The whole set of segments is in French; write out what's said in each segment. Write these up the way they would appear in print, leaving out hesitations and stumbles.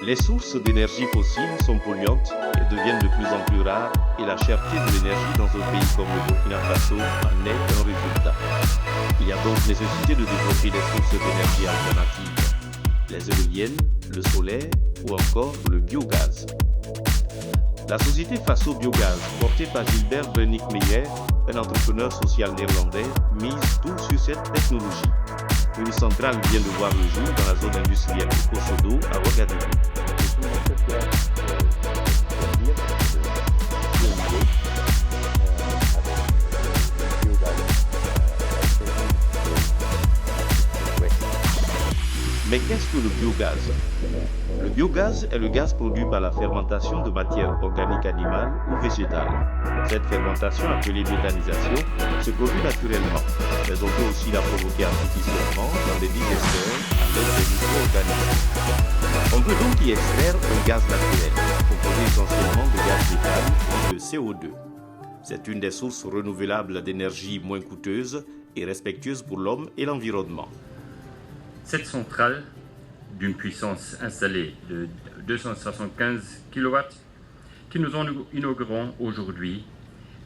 Les sources d'énergie fossile sont polluantes et deviennent de plus en plus rares et la cherté de l'énergie dans un pays comme le Burkina Faso en est un résultat. Il y a donc nécessité de développer des sources d'énergie alternatives, les éoliennes, le solaire ou encore le biogaz. La société Faso Biogaz, portée par Gilbert Vernick-Meyer, un entrepreneur social néerlandais, mise tout sur cette technologie. Une centrale vient de voir le jour dans la zone industrielle de Kosodo à Ouagadougou. Mais qu'est-ce que le biogaz? Le biogaz est le gaz produit par la fermentation de matières organiques animales ou végétales. Cette fermentation, appelée méthanisation, se produit naturellement, mais on peut aussi la provoquer artificiellement dans des digesteurs à l'aide des micro-organismes. On peut donc y extraire un gaz naturel, composé essentiellement de gaz méthane et de CO2. C'est une des sources renouvelables d'énergie moins coûteuses et respectueuses pour l'homme et l'environnement. Cette centrale, d'une puissance installée de 275 kW, que nous inaugurons aujourd'hui,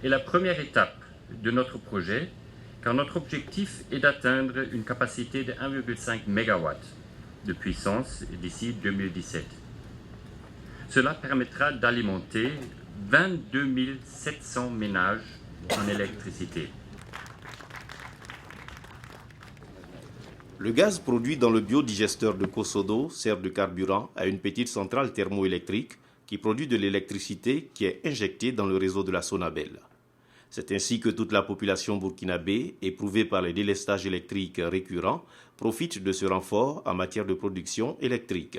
est la première étape de notre projet, car notre objectif est d'atteindre une capacité de 1,5 MW de puissance d'ici 2017. Cela permettra d'alimenter 22 700 ménages en électricité. Le gaz produit dans le biodigesteur de Kosodo sert de carburant à une petite centrale thermoélectrique qui produit de l'électricité qui est injectée dans le réseau de la Sonabel. C'est ainsi que toute la population burkinabé, éprouvée par les délestages électriques récurrents, profite de ce renfort en matière de production électrique.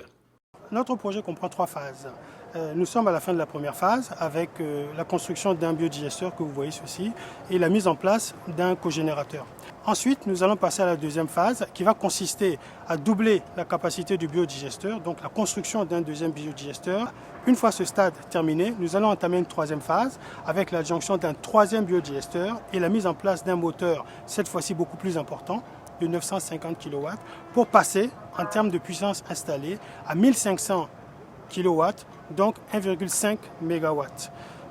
Notre projet comprend 3 phases. Nous sommes à la fin de la première phase avec la construction d'un biodigesteur que vous voyez ceci et la mise en place d'un cogénérateur. Ensuite, nous allons passer à la deuxième phase qui va consister à doubler la capacité du biodigesteur, donc la construction d'un deuxième biodigesteur. Une fois ce stade terminé, nous allons entamer une troisième phase avec l'adjonction d'un troisième biodigesteur et la mise en place d'un moteur, cette fois-ci beaucoup plus important, de 950 kW, pour passer en termes de puissance installée à 1500 kW, donc 1,5 MW.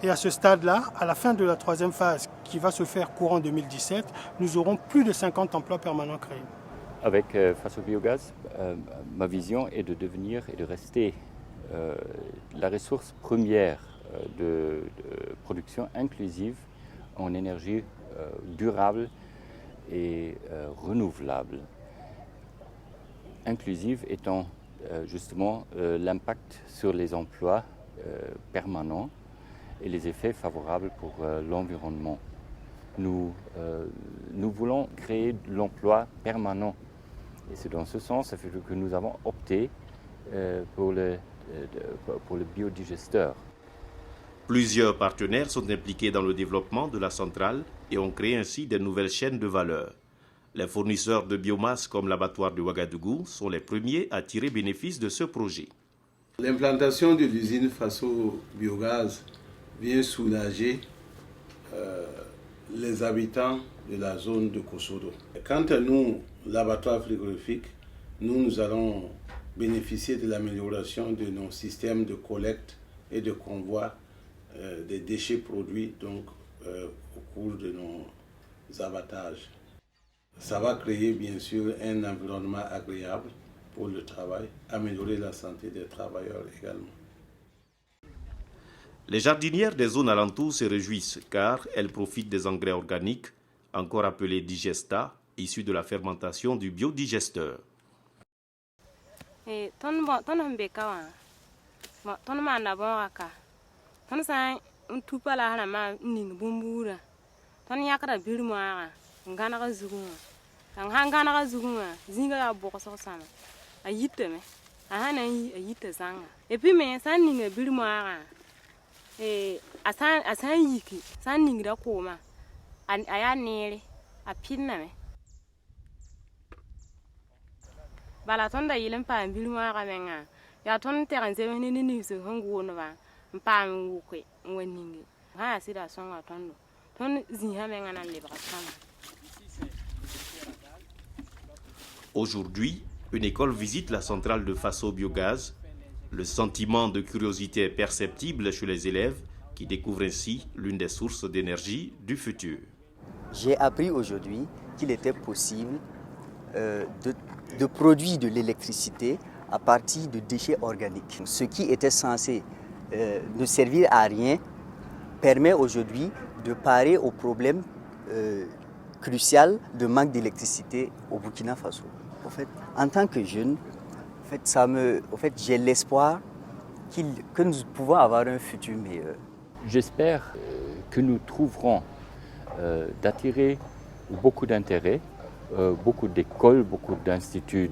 Et à ce stade-là, à la fin de la troisième phase, qui va se faire courant 2017, nous aurons plus de 50 emplois permanents créés. Avec Faso Biogaz, ma vision est de devenir et de rester la ressource première de production inclusive en énergie durable et renouvelable. Inclusive étant justement l'impact sur les emplois permanents et les effets favorables pour l'environnement. Nous voulons créer de l'emploi permanent. Et c'est dans ce sens que nous avons opté pour le biodigesteur. Plusieurs partenaires sont impliqués dans le développement de la centrale et ont créé ainsi de nouvelles chaînes de valeur. Les fournisseurs de biomasse comme l'abattoir de Ouagadougou sont les premiers à tirer bénéfice de ce projet. L'implantation de l'usine Faso Biogaz vient soulager les habitants de la zone de Kosodo. Quant à nous, l'abattoir frigorifique, nous allons bénéficier de l'amélioration de nos systèmes de collecte et de convoi des déchets produits au cours de nos abattages. Ça va créer bien sûr un environnement agréable pour le travail, améliorer la santé des travailleurs également. Les jardinières des zones alentours se réjouissent car elles profitent des engrais organiques, encore appelés digesta, issus de la fermentation du biodigesteur. Aujourd'hui, une école visite la centrale de Faso Biogaz. Le sentiment de curiosité est perceptible chez les élèves qui découvrent ainsi l'une des sources d'énergie du futur. J'ai appris aujourd'hui qu'il était possible de produire de l'électricité à partir de déchets organiques. Ce qui était censé ne servir à rien permet aujourd'hui de parer au problème crucial de manque d'électricité au Burkina Faso. En tant que jeune, j'ai l'espoir que nous pouvons avoir un futur meilleur. J'espère que nous trouverons d'attirer beaucoup d'intérêt, beaucoup d'écoles, beaucoup d'instituts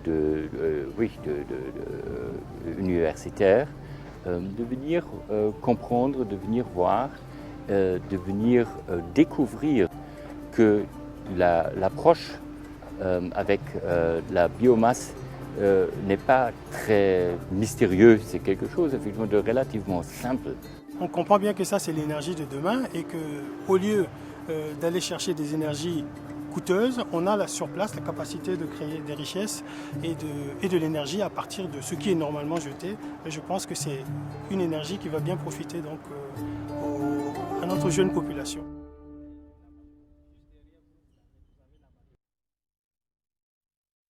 universitaires, de venir comprendre, de venir voir, de venir découvrir que l'approche avec la biomasse n'est pas très mystérieuse, c'est quelque chose effectivement de relativement simple. On comprend bien que ça c'est l'énergie de demain et qu'au lieu d'aller chercher des énergies coûteuses, on a sur place la capacité de créer des richesses et de l'énergie à partir de ce qui est normalement jeté. Et je pense que c'est une énergie qui va bien profiter donc, à notre jeune population.